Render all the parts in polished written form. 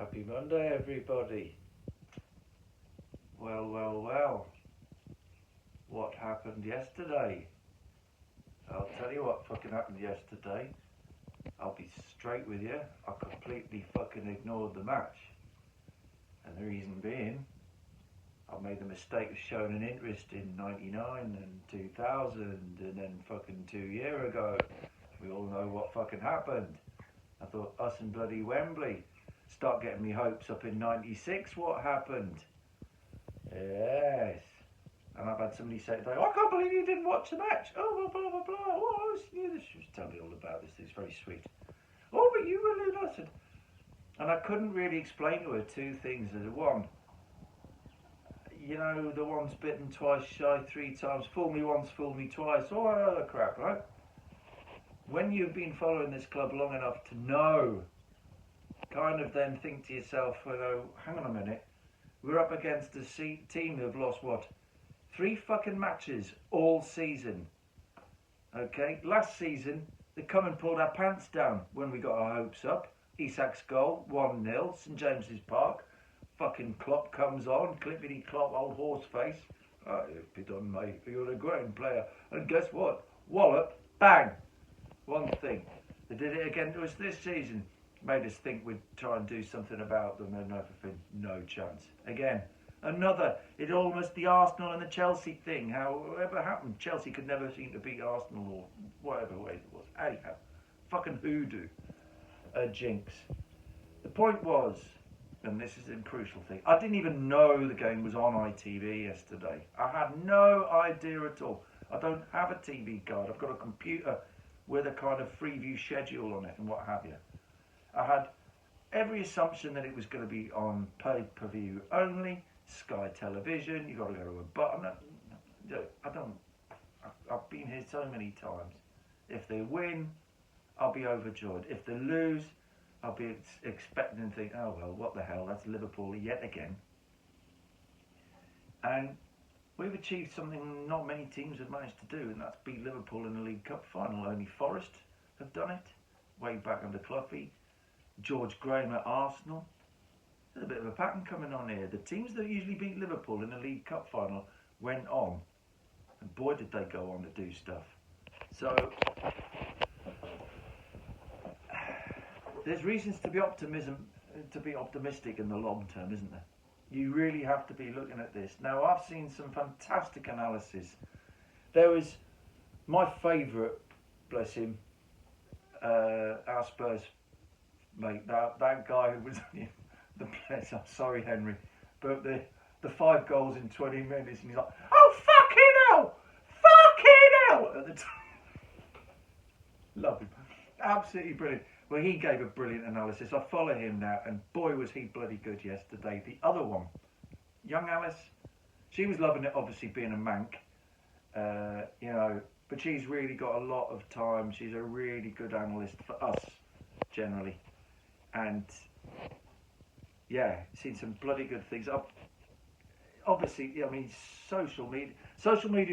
Happy Monday, everybody. Well. What happened yesterday? I'll tell you what fucking happened yesterday. I'll be straight with you. I completely fucking ignored the match. And the reason being, I made the mistake of showing an interest in 99 and 2000 and then fucking 2 years ago. We all know what fucking happened. I thought us and bloody Wembley. Start getting me hopes up in 96, what happened? Yes. And I've had somebody say today, I can't believe you didn't watch the match. Oh, blah, blah, blah, blah. Oh, I knew this. She was telling me all about this. It's very sweet. Oh, but you were lunatic. And I couldn't really explain to her two things. One, you know, the one's bitten twice shy, three times. Fool me once, fool me twice. All that other crap, right? When you've been following this club long enough to know, kind of then think to yourself, well, hang on a minute. We're up against a team who've lost, what, 3 fucking matches all season. Okay, last season, they come and pulled our pants down when we got our hopes up. Isak's goal, 1-0, St James's Park. Fucking Klopp comes on, clippity Klopp, old horse face. Oh, you've been done, mate. You're a great player. And guess what? Wallop, bang. One thing. They did it again to us this season. Made us think we'd try and do something about them and everything. No chance. Again, another. It almost the Arsenal and the Chelsea thing. However happened, Chelsea could never seem to beat Arsenal or whatever way it was. Anyhow, fucking hoodoo. A jinx. The point was, and this is a crucial thing, I didn't even know the game was on ITV yesterday. I had no idea at all. I don't have a TV card. I've got a computer with a kind of Freeview schedule on it and what have you. I had every assumption that it was going to be on pay-per-view only, Sky Television. You got to go to a button. I've been here so many times. If they win, I'll be overjoyed. If they lose, I'll be expecting to think, oh well, what the hell? That's Liverpool yet again. And we've achieved something not many teams have managed to do, and that's beat Liverpool in the League Cup final. Only Forest have done it, way back under Cloughy. George Graham at Arsenal. There's a bit of a pattern coming on here. The teams that usually beat Liverpool in the League Cup final went on, and boy did they go on to do stuff. So there's reasons to be optimistic in the long term, isn't there? You really have to be looking at this. Now, I've seen some fantastic analysis. There was my favourite, bless him, our Spurs mate, that guy who was the place. I'm sorry, Henry, but the 5 goals in 20 minutes, and he's like, oh fucking hell, at the time. Love him, absolutely brilliant. Well, he gave a brilliant analysis. I follow him now, and boy was he bloody good yesterday. The other one, young Alice, she was loving it, obviously being a mank, you know, but she's really got a lot of time. She's a really good analyst for us generally. And yeah, seen some bloody good things. Obviously, I mean, social media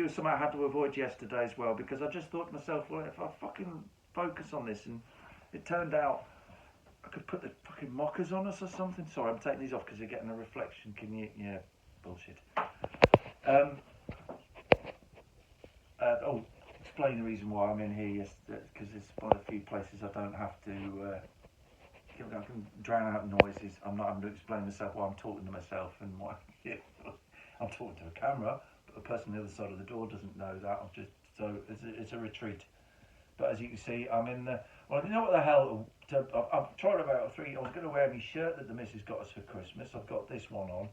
was something I had to avoid yesterday as well, because I just thought to myself, well, if I fucking focus on this, and it turned out I could put the fucking mockers on us or something. Sorry, I'm taking these off because you're getting a reflection. Can you? Yeah, bullshit. Explain the reason why I'm in here yesterday, because it's one of the few places I don't have to. I can drown out noises. I'm not having to explain myself while I'm talking to myself and why I'm talking to a camera, but the person on the other side of the door doesn't know that. It's a retreat. But as you can see, I'm in the. Well, you know what the hell? I've tried about 3. I was going to wear my shirt that the missus got us for Christmas. I've got this one on.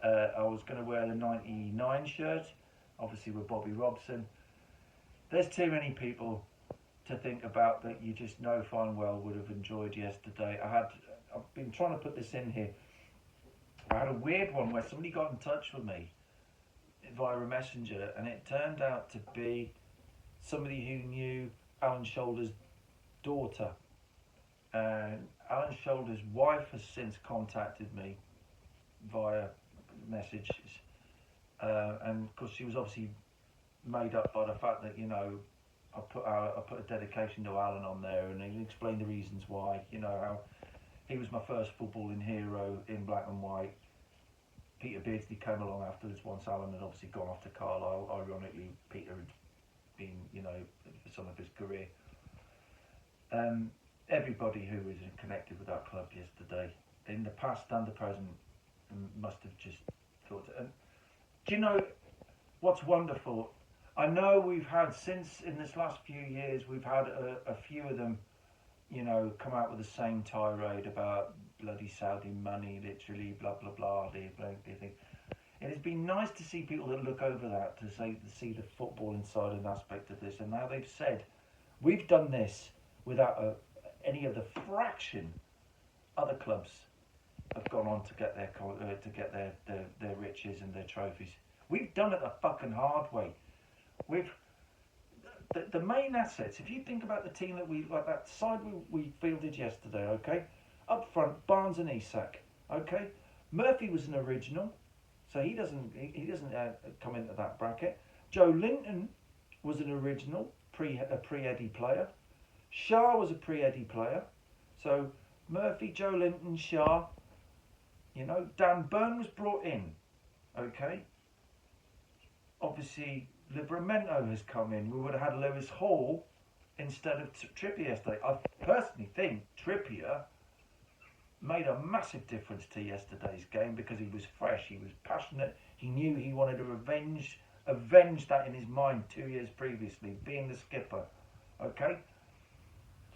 I was going to wear the 99 shirt, obviously with Bobby Robson. There's too many people to think about that you just know fine well would have enjoyed yesterday. I've been trying to put this in here. I had a weird one where somebody got in touch with me via a messenger, and it turned out to be somebody who knew Alan Shoulder's daughter. And Alan Shoulder's wife has since contacted me via messages, and of course she was obviously made up by the fact that, you know, I put a dedication to Alan on there, and he explained the reasons why, you know, how He was my first footballing hero in black and white. Peter Beardsley came along afterwards once Alan had obviously gone off to Carlisle. Ironically, Peter had been, for some of his career. Everybody who was connected with that club yesterday, in the past and the present, must have just thought. And do you know what's wonderful? I know we've had, since in this last few years, we've had a few of them, come out with the same tirade about bloody Saudi money, literally, blah, blah, blah, thing. It has been nice to see people that look over that, to see the footballing side and aspect of this, and now they've said, we've done this without any of the fraction other clubs have gone on to get their riches and their trophies. We've done it the fucking hard way. The main assets, if you think about the team that side we fielded yesterday, okay? Up front, Barnes and Isak, okay? Murphy was an original, so he doesn't come into that bracket. Joe Linton was an original, a pre-Eddie player. Shah was a pre-Eddie player. So Murphy, Joe Linton, Shah, Dan Burn was brought in, okay? Obviously, Livramento has come in. We would have had Lewis Hall instead of Trippier yesterday. I personally think Trippier made a massive difference to yesterday's game because he was fresh, he was passionate, he knew he wanted to avenge that in his mind 2 years previously, being the skipper, okay?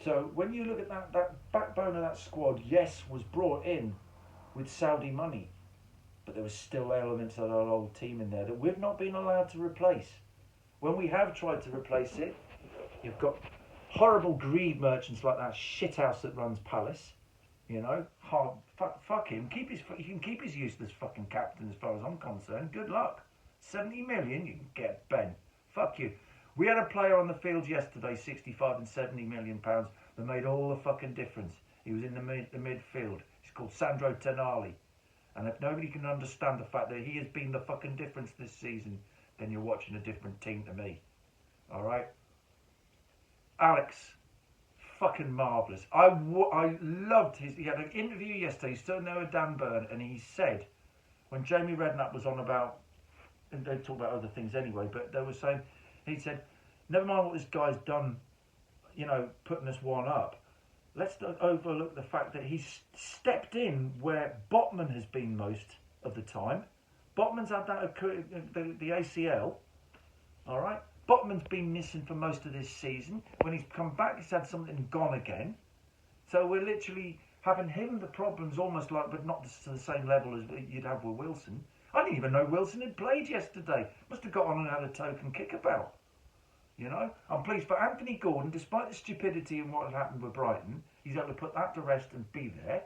So when you look at that backbone of that squad, yes, was brought in with Saudi money, but there was still elements of our old team in there that we've not been allowed to replace. When we have tried to replace it, you've got horrible greed merchants like that shithouse that runs Palace. Fuck him. He can keep his useless fucking captain as far as I'm concerned. Good luck. 70 million, you can get Ben. Fuck you. We had a player on the field yesterday, 65 and 70 million pounds, that made all the fucking difference. He was in the midfield. He's called Sandro Tonali. And if nobody can understand the fact that he has been the fucking difference this season, then you're watching a different team to me. Alright? Alex, fucking marvellous. I loved he had an interview yesterday, he's still there with Dan Burn, and he said, when Jamie Redknapp was on about, and they talked about other things anyway, but they were saying, he said, never mind what this guy's done, putting us one up. Let's not overlook the fact that he's stepped in where Botman has been most of the time. Botman's had the ACL, all right? Botman's been missing for most of this season. When he's come back, he's had something gone again. So we're literally having him the problems almost like, but not to the same level as you'd have with Wilson. I didn't even know Wilson had played yesterday. Must have got on and had a token kickabout. I'm pleased for Anthony Gordon, despite the stupidity and what had happened with Brighton, he's able to put that to rest and be there.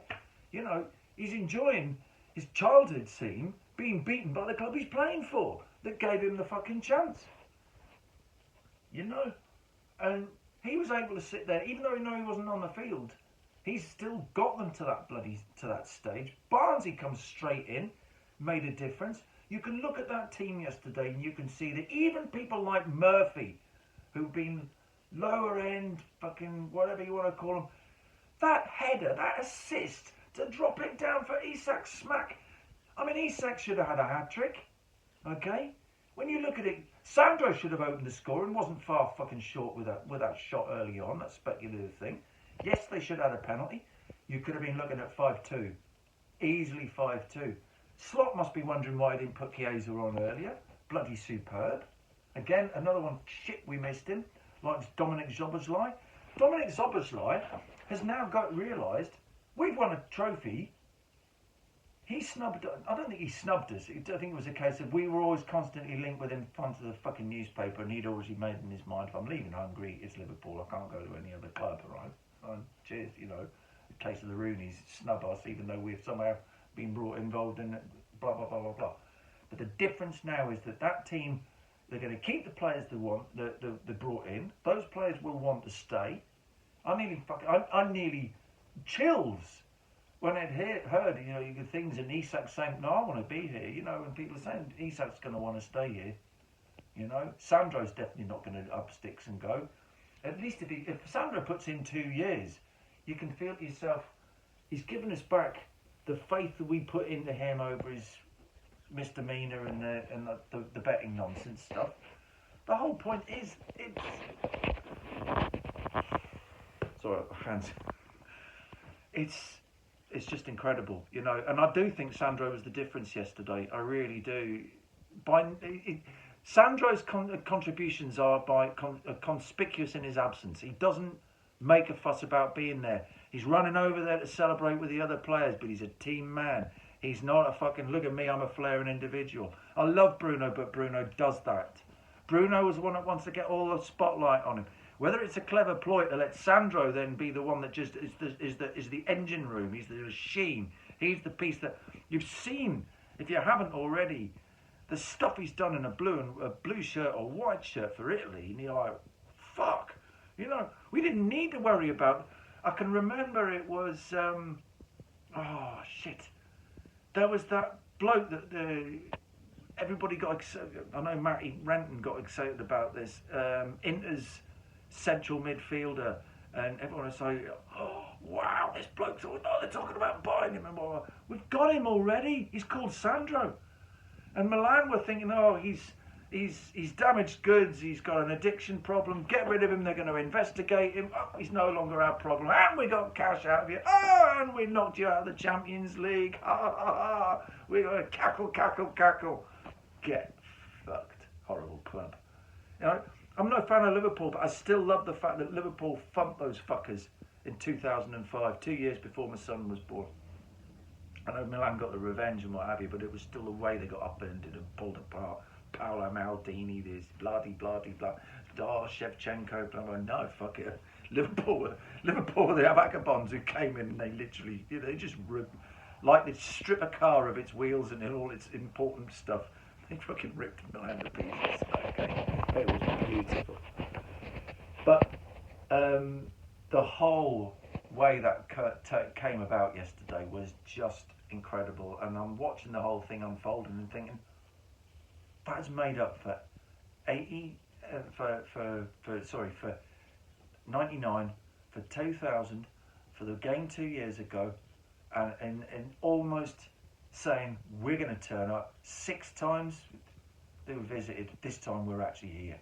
He's enjoying his childhood team being beaten by the club he's playing for that gave him the fucking chance. And he was able to sit there, even though he wasn't on the field. He's still got them to that stage. Barnsley comes straight in, made a difference. You can look at that team yesterday and you can see that even people like Murphy, who've been lower end, fucking whatever you want to call them, that header, that assist to drop it down for Isak smack. I mean, Isak should have had a hat-trick, okay? When you look at it, Sandro should have opened the score and wasn't far fucking short with that shot early on, that speculative thing. Yes, they should have had a penalty. You could have been looking at 5-2. Easily 5-2. Slot must be wondering why he didn't put Chiesa on earlier. Bloody superb. Again, another one, shit, we missed him. Like Dominic Szoboszlai. Dominic Szoboszlai has now realised we've won a trophy. I don't think he snubbed us. I think it was a case of we were always constantly linked with him in front of the fucking newspaper, and he'd already made in his mind, if I'm leaving Hungary, it's Liverpool. I can't go to any other club, right? Cheers, the case of the Rooneys snub us, even though we've somehow been involved in it, blah, blah, blah, blah, blah. But the difference now is that team, they're going to keep the players they brought in. Those players will want to stay. I nearly chills when I'd heard, things in Isak saying, no, I want to be here, and people are saying Isak's going to want to stay here, Sandro's definitely not going to up sticks and go. At least if Sandro puts in 2 years, you can feel to yourself, he's given us back the faith that we put into him over his misdemeanor and the betting nonsense stuff. The whole point is, sorry, hands. It's just incredible, you know. And I do think Sandro was the difference yesterday. I really do. Sandro's contributions are conspicuous in his absence. He doesn't make a fuss about being there. He's running over there to celebrate with the other players, but he's a team man. He's not a fucking, look at me, I'm a flaring individual. I love Bruno, but Bruno does that. Bruno was the one that wants to get all the spotlight on him. Whether it's a clever ploy to let Sandro then be the one that just is the engine room, he's the machine, he's the piece that you've seen, if you haven't already, the stuff he's done in a blue shirt or white shirt for Italy, and you're like, fuck, you know, we didn't need to worry about. I can remember it was, oh shit, there was that bloke that everybody got excited. I know Matty Renton got excited about this. Inter's central midfielder, and everyone was saying, "Oh wow, this bloke's all, oh, they're talking about buying him and blah, blah. We've got him already. He's called Sandro." And Milan were thinking, "Oh, he's damaged goods. He's got an addiction problem. Get rid of him. They're going to investigate him. Oh, he's no longer our problem. And we got cash out of you. Oh, and we knocked you out of the Champions League. Ha ha ha ha. We're going to cackle, cackle, cackle. Get fucked. Horrible club. You know, I'm no fan of Liverpool, but I still love the fact that Liverpool thumped those fuckers in 2005, 2 years before my son was born. I know Milan got the revenge and what have you, but it was still the way they got upended and pulled apart. Paolo Maldini, this blah-de-blah-de-blah. Oh, Shevchenko, blah, blah. No, fuck it. Liverpool, they have vagabonds who came in and they literally, you know, they just like they strip a car of its wheels and all its important stuff. They fucking ripped Milan to pieces. Okay, it was beautiful. But the whole way that came about yesterday was just incredible. And I'm watching the whole thing unfolding and thinking, that's made up for 99, for 2000, for the game 2 years ago, and almost saying we're going to turn up 6 times they were visited. This time we're actually here.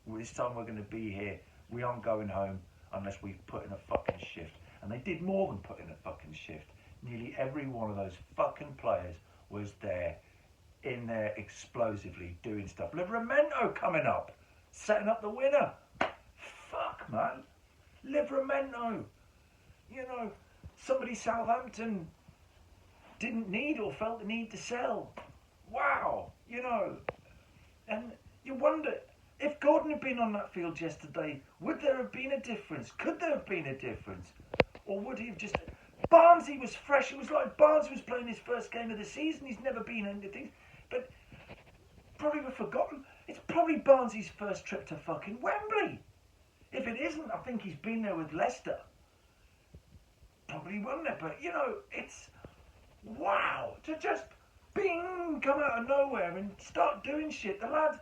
This time we're going to be here. We aren't going home unless we put in a fucking shift. And they did more than put in a fucking shift. Nearly every one of those fucking players was there, in there explosively doing stuff. Livramento coming up, setting up the winner. Fuck, man. Livramento. You know, somebody Southampton didn't need or felt the need to sell. Wow, you know. And you wonder, if Gordon had been on that field yesterday, would there have been a difference? Could there have been a difference? Or would he have just... Barnsley was fresh. It was like Barnsley was playing his first game of the season. He's never been into things. But probably we've forgotten. It's probably Barnsley's first trip to fucking Wembley. If it isn't, I think he's been there with Leicester. Probably wouldn't it? But, you know, it's... Wow. To just... Bing! Come out of nowhere and start doing shit. The lad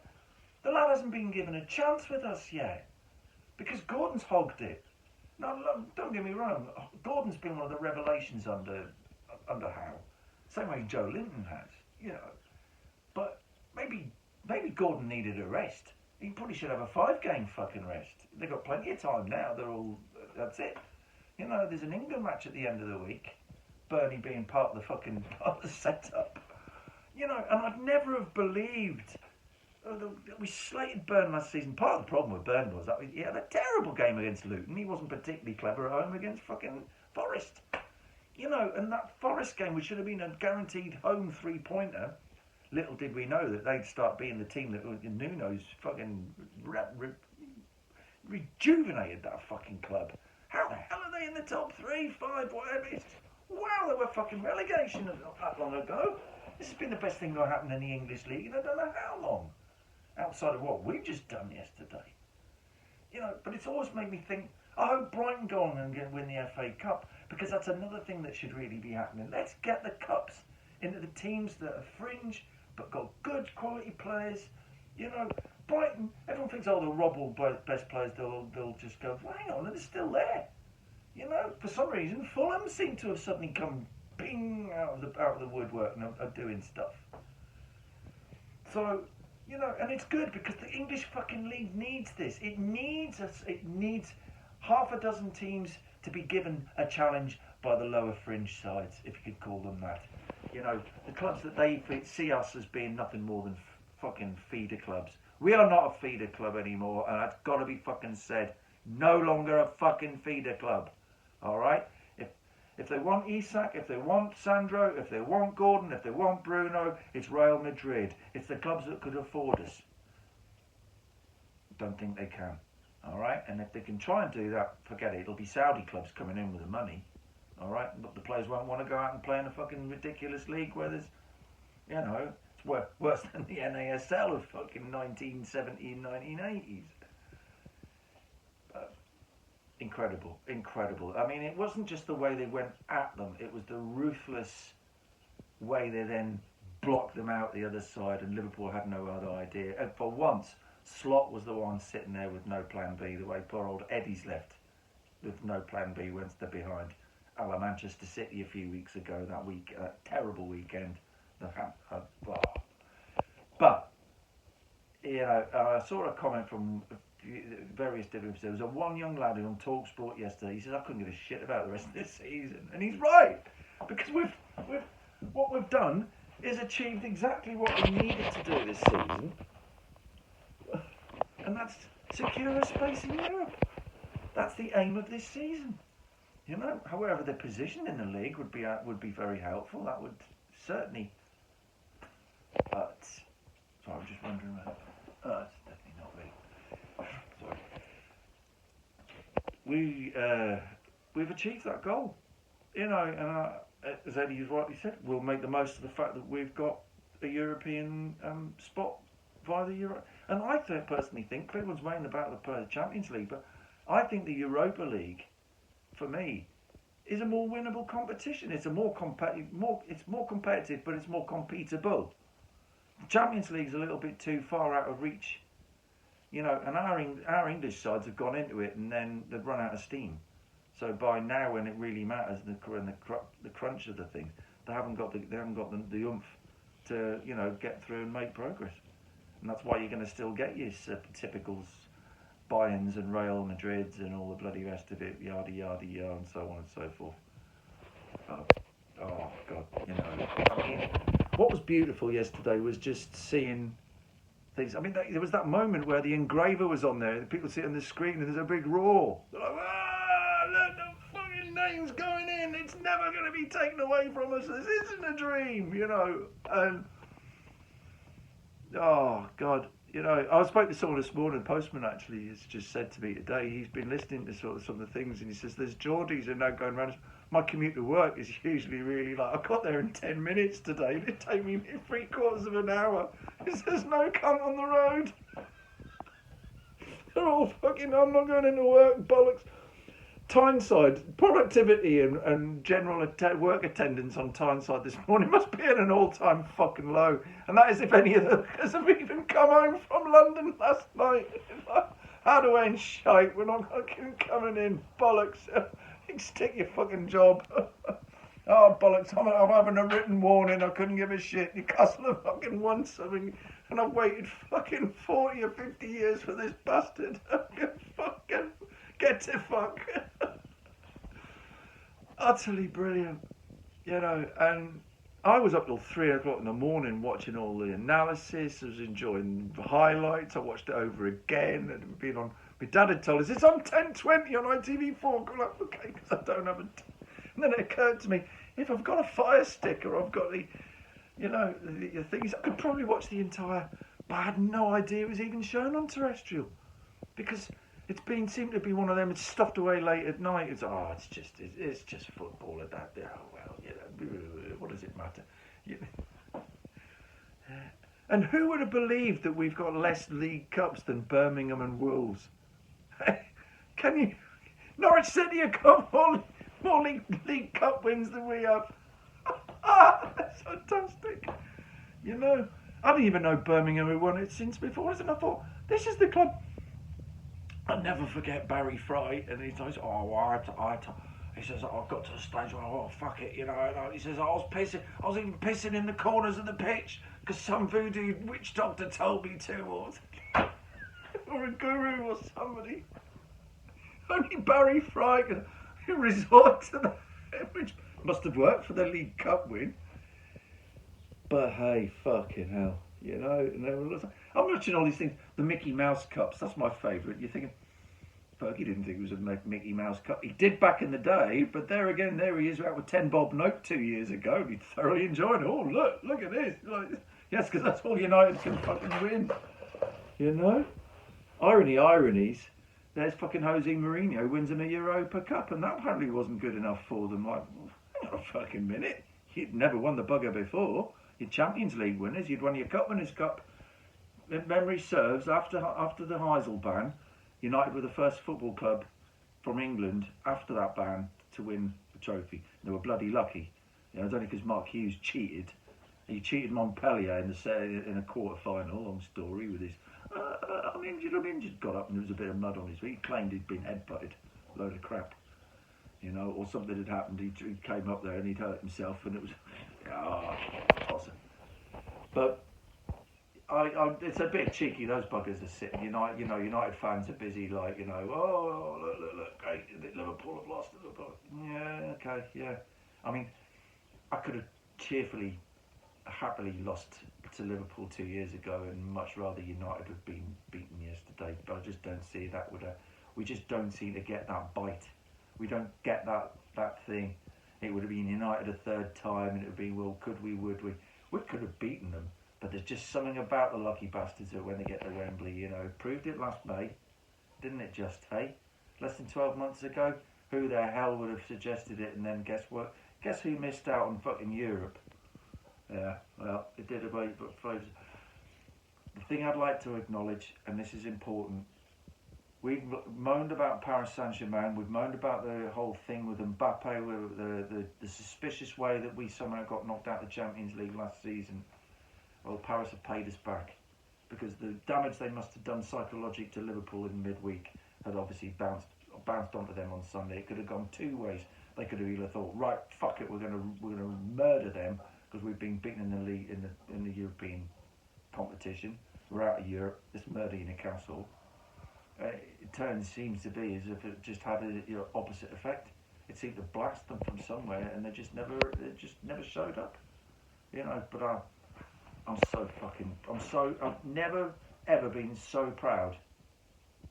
hasn't been given a chance with us yet. Because Gordon's hogged it. No, don't get me wrong. Gordon's been one of the revelations under Howe. Same way Joe Linton has, you know. But maybe Gordon needed a rest. He probably should have a 5-game fucking rest. They've got plenty of time now. That's it. You know, there's an England match at the end of the week. Bernie being part of the setup. You know, and I'd never have believed. We slated Burn last season. Part of the problem with Burn was that he had a terrible game against Luton. He wasn't particularly clever at home against fucking Forest. You know, and that Forest game, which should have been a guaranteed home 3-pointer, little did we know that they'd start being the team that Nuno's fucking rejuvenated that fucking club. How the hell are they in the top 3, 5, whatever? Wow, they were fucking relegation not that long ago. This has been the best thing that happened in the English league in I don't know how long. Outside of what we've just done yesterday. You know, but it's always made me think, I hope Brighton go on and win the FA Cup, because that's another thing that should really be happening. Let's get the cups into the teams that are fringe, but got good quality players. You know, Brighton, everyone thinks, oh, they'll rob all best players, they'll just go, well, hang on, they're still there. You know, for some reason, Fulham seem to have suddenly come bing out of the woodwork and are doing stuff. So, you know, and it's good because the English fucking league needs this. It needs us. It needs half a dozen teams to be given a challenge by the lower fringe sides, if you could call them that. You know, the clubs that they see us as being nothing more than fucking feeder clubs. We are not a feeder club anymore, and that's got to be fucking said. No longer a fucking feeder club. All right? If they want Isak, if they want Sandro, if they want Gordon, if they want Bruno, it's Real Madrid. It's the clubs that could afford us. Don't think they can. All right? And if they can try and do that, forget it. It'll be Saudi clubs coming in with the money. All right? But the players won't want to go out and play in a fucking ridiculous league where there's, you know, it's worse than the NASL of fucking 1970s, 1980s. Incredible. I mean, it wasn't just the way they went at them, it was the ruthless way they then blocked them out the other side, and Liverpool had no other idea. And for once, Slot was the one sitting there with no plan B, the way poor old Eddie's left with no plan B once they're behind. A la Manchester City a few weeks ago, that terrible weekend. But, you know, I saw a comment from various different. There was one young lad who on TalkSport yesterday. He said, "I couldn't give a shit about the rest of this season," and he's right, because what we've done is achieved exactly what we needed to do this season, and that's secure a space in Europe. That's the aim of this season. You know, however their position in the league would be very helpful. That would certainly. But sorry, I'm just wondering about. It's definitely not me. Sorry. We've achieved that goal, you know, and as Eddie has rightly said, we'll make the most of the fact that we've got a European spot via the Euro. And I personally think Cleveland's weighing about the Champions League, but I think the Europa League, for me, is a more winnable competition. It's more competitive, but it's more competable. The Champions League's a little bit too far out of reach. You know, and our English sides have gone into it and then they've run out of steam. So by now, when it really matters, the crunch of the thing, they haven't got the oomph to, you know, get through and make progress. And that's why you're going to still get your typical Bayerns and Real Madrids and all the bloody rest of it, yada yada yada, and so on and so forth. Oh God, you know. I mean, what was beautiful yesterday was just seeing. I mean, there was that moment where the engraver was on there, and people see it on the screen, and there's a big roar. They're like, look, the fucking name's going in. It's never going to be taken away from us. This isn't a dream, you know. And oh God, you know, I spoke to someone this morning. Postman actually has just said to me today, he's been listening to sort of some of the things, and he says there's Geordies who are now going around. My commute to work is usually really like, I got there in 10 minutes today. It'd take me 3/4 of an hour. There's no cunt on the road. They're all fucking, I'm not going into work, bollocks. Tyneside, productivity and general work attendance on Tyneside this morning must be at an all-time fucking low. And that is if any of them have even come home from London last night. How do I end shite? We're not fucking coming in, bollocks. Stick your fucking job. Oh, bollocks, I'm having a written warning. I couldn't give a shit. Newcastle have fucking won something, and I've waited fucking 40 or 50 years for this bastard. Fucking get to fuck. Utterly brilliant, you know. And I was up till 3 o'clock in the morning watching all the analysis. I was enjoying the highlights. I watched it over again. It had been on. My dad had told us it's on 10:20 on ITV4. Go like, okay, because I don't have a. And then it occurred to me, if I've got a Fire Stick or I've got the, you know, the things, I could probably watch the entire. But I had no idea it was even shown on terrestrial, because seemed to be one of them. It's stuffed away late at night. It's just football at that. Oh well, you know, what does it matter? And who would have believed that we've got less League Cups than Birmingham and Wolves? Can you? Norwich City have got more League Cup wins than we have. That's fantastic. You know, I didn't even know Birmingham had won it since before. And I thought, this is the club. I'll never forget Barry Fry, and he says, He says, I got to the stage where, oh, fuck it, you know. And he says, I was even pissing in the corners of the pitch because some voodoo witch doctor told me to, or a guru or somebody. Only Barry Fry who resort to that, which must have worked for the League Cup win. But hey, fucking hell, you know. I'm watching all these things. The Mickey Mouse Cups, that's my favourite. You're thinking, Fergie didn't think it was a Mickey Mouse Cup. He did back in the day, but there he is out with 10 Bob Note 2 years ago. He thoroughly enjoyed it. Oh, look at this. Like, yes, because that's all United can fucking win. You know? Ironies. There's fucking Jose Mourinho wins him a Europa Cup, and that apparently wasn't good enough for them. Like, hang on a fucking minute. You'd never won the bugger before. You're Champions League winners. You'd won your Cup Winners' Cup. If memory serves, after the Heysel ban, United were the first football club from England after that ban to win the trophy. They were bloody lucky. You know, it was only because Mark Hughes cheated. He cheated Montpellier in a quarter-final, long story, with his I'm injured, got up and there was a bit of mud on his feet. He claimed he'd been headbutted, load of crap, you know, or something had happened. He came up there and he'd hurt himself, and it was, awesome. But it's a bit cheeky. Those buggers are sitting. United fans are busy, like, you know, oh, look, great, Liverpool have lost. Yeah, okay, yeah. I mean, I could have happily lost to Liverpool 2 years ago, and much rather United have been beaten yesterday. But I just don't see that we just don't seem to get that bite. We don't get that thing. It would have been United a third time, and it would be, well, would we? We could have beaten them, but there's just something about the lucky bastards that when they get to Wembley, you know, proved it last May, didn't it? Just hey, less than 12 months ago, who the hell would have suggested it? And then guess what? Guess who missed out on fucking Europe? Yeah, well, it did away, but the thing I'd like to acknowledge, and this is important, we've moaned about Paris Saint-Germain, we've moaned about the whole thing with Mbappe, with the suspicious way that we somehow got knocked out of the Champions League last season. Well, Paris have paid us back, because the damage they must have done psychologically to Liverpool in midweek had obviously bounced onto them on Sunday. It could have gone two ways. They could have either thought, right, fuck it, we're gonna murder them, because we've been beaten in the league, in the European competition. We're out of Europe. Let's murder Newcastle. It seems to be as if it just had a opposite effect. It seemed to blast them from somewhere, and it just never showed up. You know. But I've never ever been so proud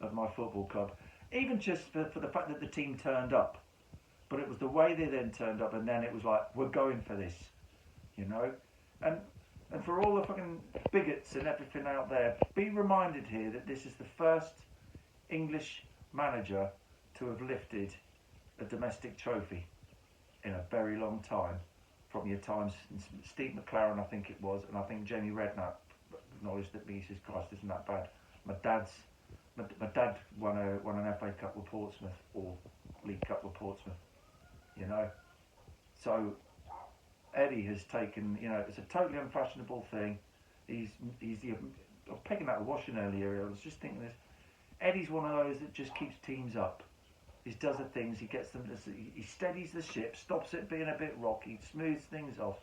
of my football club, even just for the fact that the team turned up. But it was the way they then turned up, and then it was like, we're going for this. You know, and for all the fucking bigots and everything out there, be reminded here that this is the first English manager to have lifted a domestic trophy in a very long time. From your times, Steve McLaren, I think it was, and I think Jamie Redknapp acknowledged that. He says, "Christ, isn't that bad?" My dad won an FA Cup with Portsmouth, or League Cup with Portsmouth. You know, so Eddie has taken, you know, it's a totally unfashionable thing. I'm picking out the washing earlier. I was just thinking this. Eddie's one of those that just keeps teams up. He does the things, he gets them, he steadies the ship, stops it being a bit rocky, smooths things off.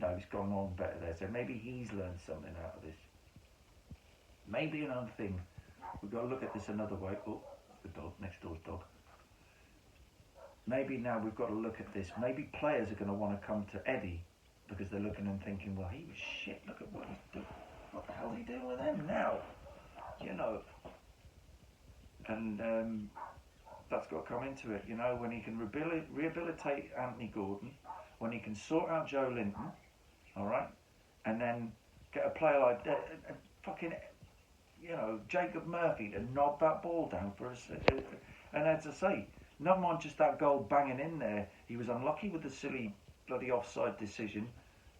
No, he's gone on better there. So maybe he's learned something out of this. Maybe another thing. We've got to look at this another way. Oh, the dog, next door's dog. Maybe now we've got to look at this. Maybe players are going to want to come to Eddie because they're looking and thinking, well, he was shit. Look at what he's doing. What the hell's he doing with them now? You know. And that's got to come into it. You know, when he can rehabilitate Anthony Gordon, when he can sort out Joe Linton, all right, and then get a player like fucking, you know, Jacob Murphy to knock that ball down for us. And as I say, never mind just that goal banging in there. He was unlucky with the silly bloody offside decision,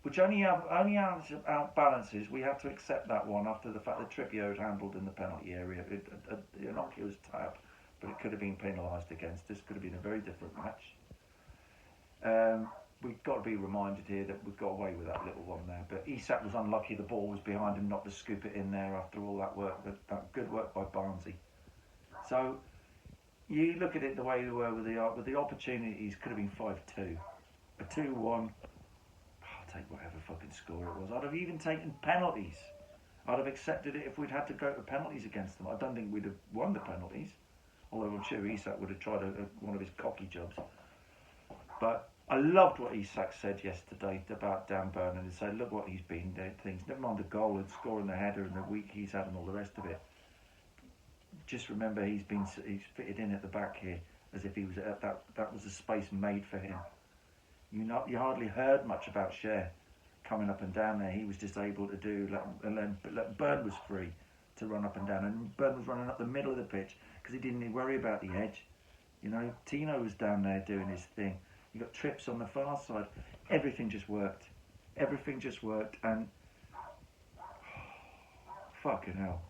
which only outbalances. We have to accept that one after the fact that Trippier had handled in the penalty area. The innocuous tap, but it could have been penalised against us. Could have been a very different match. We've got to be reminded here that we've got away with that little one there. But Isak was unlucky. The ball was behind him, not to scoop it in there after all that work. That good work by Barnsley. So you look at it the way they were with the opportunities, could have been 5-2, a 2-1. I'll take whatever fucking score it was. I'd have even taken penalties. I'd have accepted it if we'd had to go to penalties against them. I don't think we'd have won the penalties, although I'm sure Isak would have tried one of his cocky jobs. But I loved what Isak said yesterday about Dan Burn, and he said, look what he's been doing, things. Never mind the goal and scoring the header and the week he's had and all the rest of it. Just remember he's fitted in at the back here as if he was at that was a space made for him. You hardly heard much about Cher coming up and down there. He was just able to do let Burn was free to run up and down, and Burn was running up the middle of the pitch because he didn't worry about the edge. You know, Tino was down there doing his thing. You got Trips on the far side. Everything just worked. Everything just worked, and fucking hell,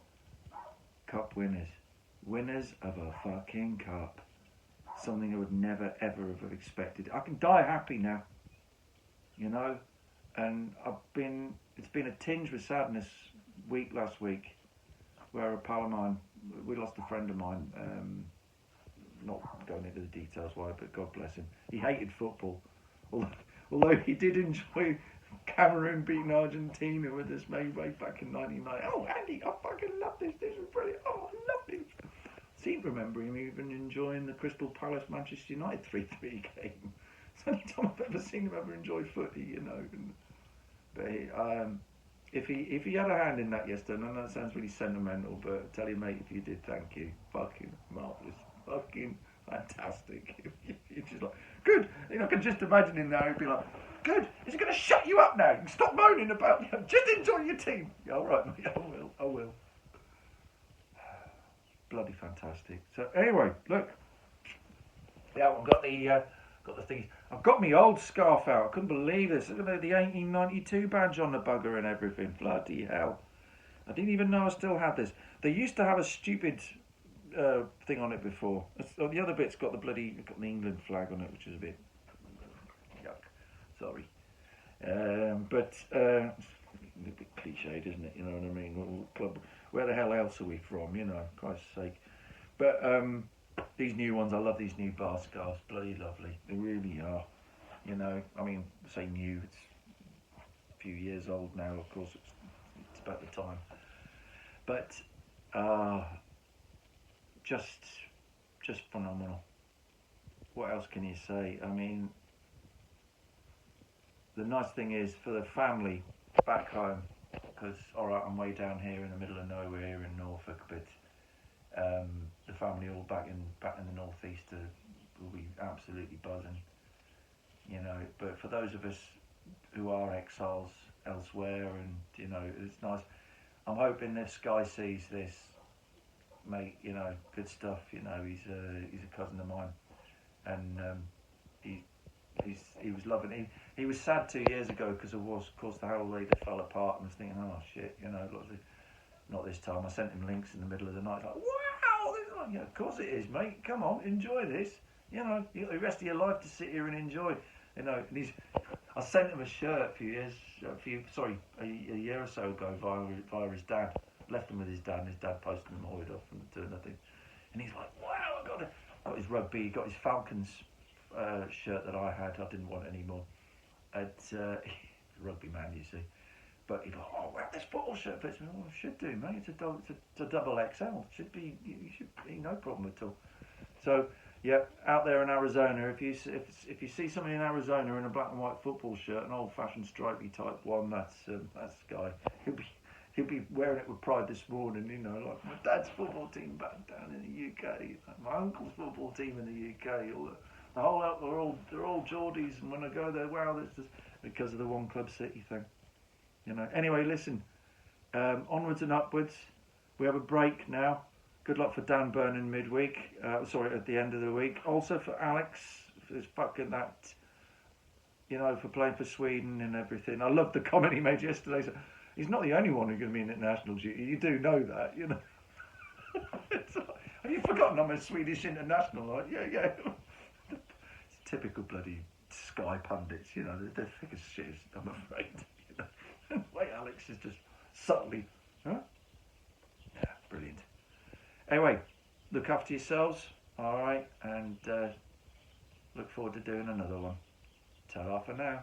cup winners of a fucking cup. Something I would never ever have expected. I can die happy now, you know, and it's been a tinge with sadness last week, where a pal of mine, we lost a friend of mine. Not going into the details why, but God bless him. He hated football, although he did enjoy Cameroon beating Argentina with us way back in 1990. Oh, Andy, I fucking love this. This is brilliant. Oh, I love this. I seem to remember him even enjoying the Crystal Palace Manchester United 3-3 game. It's the only time I've ever seen him ever enjoy footy, you know. But if he had a hand in that yesterday, I know that sounds really sentimental, but I tell you, mate, if you did, thank you. Fucking marvellous. Fucking fantastic. You're just like, good. You know, I can just imagine him now. He'd be like, good. Is he going to shut you up now? You can stop moaning about me. Just enjoy your team. Yeah, all right, mate. I will. Bloody fantastic. So anyway, look. Yeah, I've got the things. I've got my old scarf out. I couldn't believe this. Look at the 1892 badge on the bugger and everything. Bloody hell. I didn't even know I still had this. They used to have a stupid thing on it before. The other bit's got the England flag on it, which is a bit yuck. Sorry, but it's a bit cliched, isn't it? You know what I mean? Club. Where the hell else are we from? You know, Christ's sake. But these new ones, I love these new bar scarves. Bloody lovely. They really are. You know, I mean, say new. It's a few years old now. Of course, it's about the time. But just phenomenal. What else can you say? I mean, the nice thing is for the family back home, because alright, I'm way down here in the middle of nowhere here in Norfolk, but the family all back in the northeast will be absolutely buzzing, you know. But for those of us who are exiles elsewhere, and you know, it's nice. I'm hoping this guy sees this, mate. You know, good stuff. You know, he's a cousin of mine, and he was loving it. He was sad 2 years ago because of course the whole way that fell apart, and was thinking, oh shit, you know, not this time. I sent him links in the middle of the night, like, wow, yeah, of course it is, mate. Come on, enjoy this. You know, you got the rest of your life to sit here and enjoy. You know, and I sent him a shirt a year or so ago via his dad. Left him with his dad, and his dad posted him Hoyd off and doing nothing. And he's like, wow, I got his rugby, he got his Falcons shirt that I had. I didn't want it anymore. Rugby man, you see. But he's like, oh, wow, this football shirt fits me. Well, it should do, mate. It's a double XL. Should be no problem at all. So, yeah, out there in Arizona, if you see somebody in Arizona in a black and white football shirt, an old-fashioned stripy type one, that's the guy. He'll be wearing it with pride this morning. You know, like my dad's football team back down in the UK, my uncle's football team in the UK. They're all Geordies, and when I go there, wow, that's just because of the one club city thing. You know. Anyway, listen. Onwards and upwards. We have a break now. Good luck for Dan Burn in midweek. At the end of the week. Also for Alex, for his fucking that, you know, for playing for Sweden and everything. I loved the comment he made yesterday. So he's not the only one who's going to be in international duty. You do know that, you know. Have you forgotten I'm a Swedish international? Like, yeah. It's typical bloody Sky pundits, you know. They're thick as shit, I'm afraid. You know. The way Alex is just subtly, huh? Yeah, brilliant. Anyway, look after yourselves. Alright, and look forward to doing another one. Ta-ra for now.